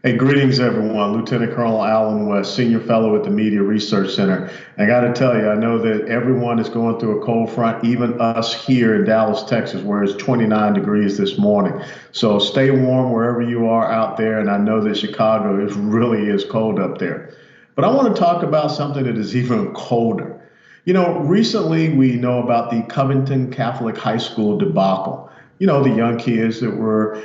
Hey, greetings, everyone. Lieutenant Colonel Alan West, Senior Fellow at the Media Research Center. I got to tell you, I know that everyone is going through a cold front, even us here in Dallas, Texas, where it's 29 degrees this morning. So stay warm wherever you are out there. And I know that Chicago really is cold up there. But I want to talk about something that is even colder. Recently we know about the Covington Catholic High School debacle. The young kids that were,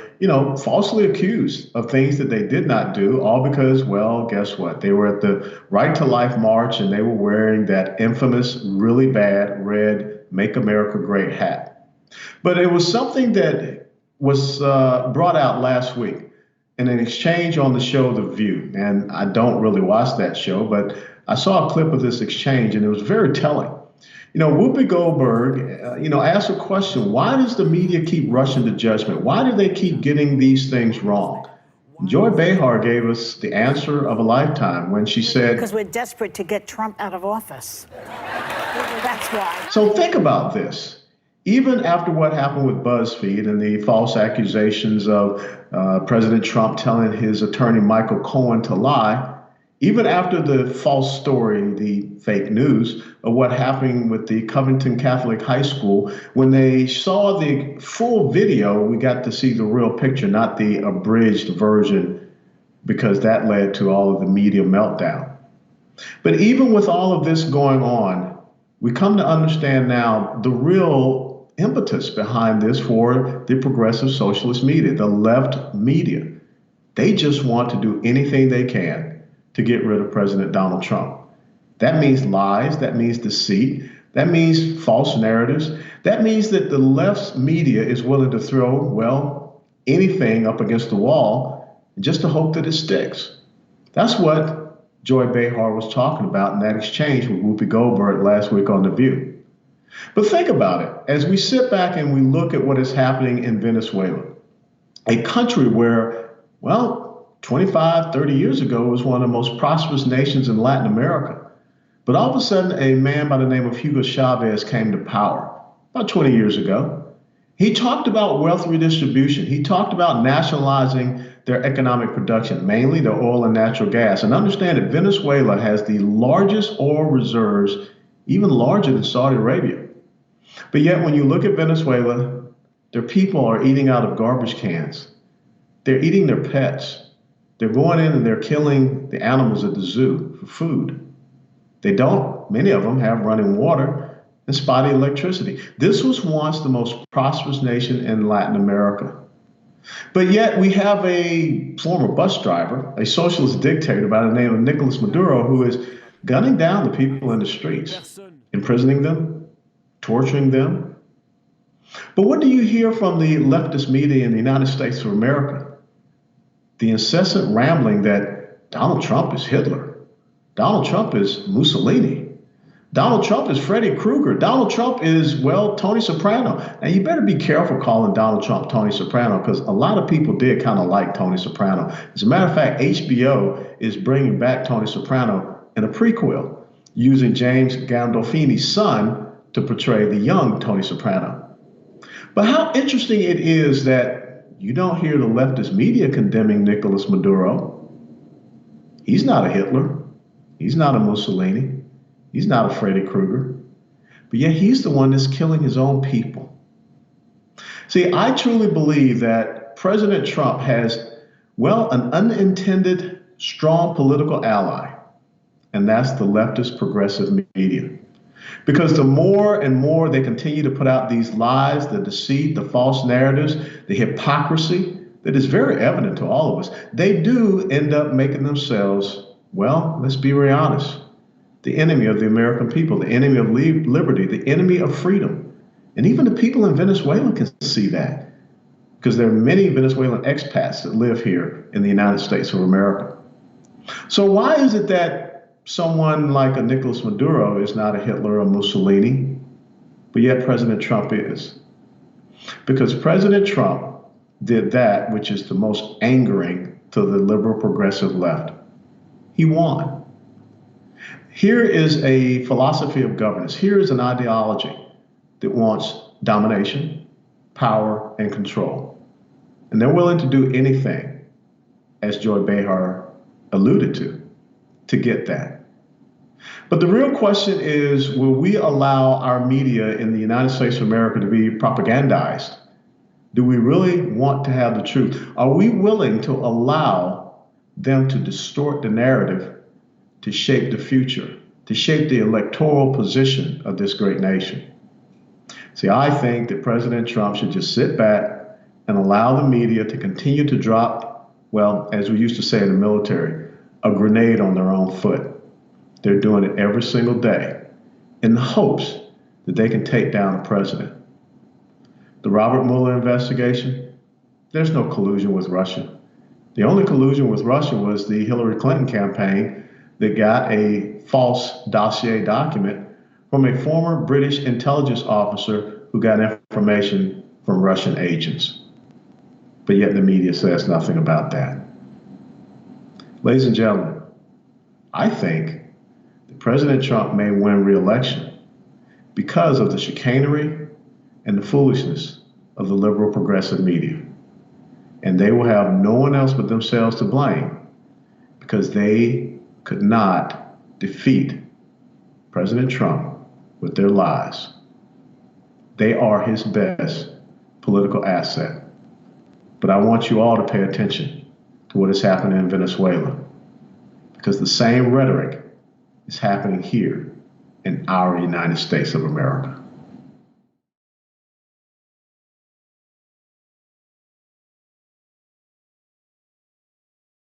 falsely accused of things that they did not do, all because, well, guess what? They were at the Right to Life March and they were wearing that infamous, really bad red Make America Great hat. But it was something that was brought out last week in an exchange on the show The View. And I don't really watch that show, but I saw a clip of this exchange and it was very telling. Whoopi Goldberg, asked a question. Why does the media keep rushing to judgment? Why do they keep getting these things wrong? Joy Behar gave us the answer of a lifetime when she said, because we're desperate to get Trump out of office. That's why. So think about this. Even after what happened with BuzzFeed and the false accusations of President Trump telling his attorney Michael Cohen to lie, even after the false story, the fake news of what happened with the Covington Catholic High School, when they saw the full video, we got to see the real picture, not the abridged version, because that led to all of the media meltdown. But even with all of this going on, we come to understand now the real impetus behind this for the progressive socialist media, the left media. They just want to do anything they can to get rid of President Donald Trump. That means lies, that means deceit, that means false narratives. That means that the left's media is willing to throw, well, anything up against the wall just to hope that it sticks. That's what Joy Behar was talking about in that exchange with Whoopi Goldberg last week on The View. But think about it. As we sit back and we look at what is happening in Venezuela, a country where, well, 25, 30 years ago, it was one of the most prosperous nations in Latin America. But all of a sudden, a man by the name of Hugo Chavez came to power about 20 years ago. He talked about wealth redistribution. He talked about nationalizing their economic production, mainly the oil and natural gas. And understand that Venezuela has the largest oil reserves, even larger than Saudi Arabia. But yet, when you look at Venezuela, their people are eating out of garbage cans. They're eating their pets. They're going in and they're killing the animals at the zoo for food. Many of them have running water and spotty electricity. This was once the most prosperous nation in Latin America. But yet we have a former bus driver, a socialist dictator by the name of Nicolas Maduro, who is gunning down the people in the streets, imprisoning them, torturing them. But what do you hear from the leftist media in the United States of America? The incessant rambling that Donald Trump is Hitler. Donald Trump is Mussolini. Donald Trump is Freddy Krueger. Donald Trump is, well, Tony Soprano. Now, you better be careful calling Donald Trump Tony Soprano, because a lot of people did kind of like Tony Soprano. As a matter of fact, HBO is bringing back Tony Soprano in a prequel, using James Gandolfini's son to portray the young Tony Soprano. But how interesting it is that you don't hear the leftist media condemning Nicolas Maduro. He's not a Hitler. He's not a Mussolini. He's not a Freddy Krueger. But yet he's the one that's killing his own people. See, I truly believe that President Trump has, well, an unintended strong political ally, and that's the leftist progressive media. Because the more and more they continue to put out these lies, the deceit, the false narratives, the hypocrisy that is very evident to all of us, they do end up making themselves, well, let's be very honest, the enemy of the American people, the enemy of liberty, the enemy of freedom. And even the people in Venezuela can see that, because there are many Venezuelan expats that live here in the United States of America. So why is it that someone like a Nicolas Maduro is not a Hitler or Mussolini, but yet President Trump is? Because President Trump did that which is the most angering to the liberal progressive left. He won. Here is a philosophy of governance. Here is an ideology that wants domination, power, and control. And they're willing to do anything as Joy Behar alluded to get that. But the real question is, will we allow our media in the United States of America to be propagandized? Do we really want to have the truth? Are we willing to allow them to distort the narrative to shape the future, to shape the electoral position of this great nation? See, I think that President Trump should just sit back and allow the media to continue to drop, well, as we used to say in the military, a grenade on their own foot. They're doing it every single day in the hopes that they can take down the president. The Robert Mueller investigation, there's no collusion with Russia. The only collusion with Russia was the Hillary Clinton campaign that got a false dossier document from a former British intelligence officer who got information from Russian agents. But yet the media says nothing about that. Ladies and gentlemen, I think that President Trump may win re-election because of the chicanery and the foolishness of the liberal progressive media. And they will have no one else but themselves to blame because they could not defeat President Trump with their lies. They are his best political asset. But I want you all to pay attention to what is happening in Venezuela, because the same rhetoric is happening here in our United States of America.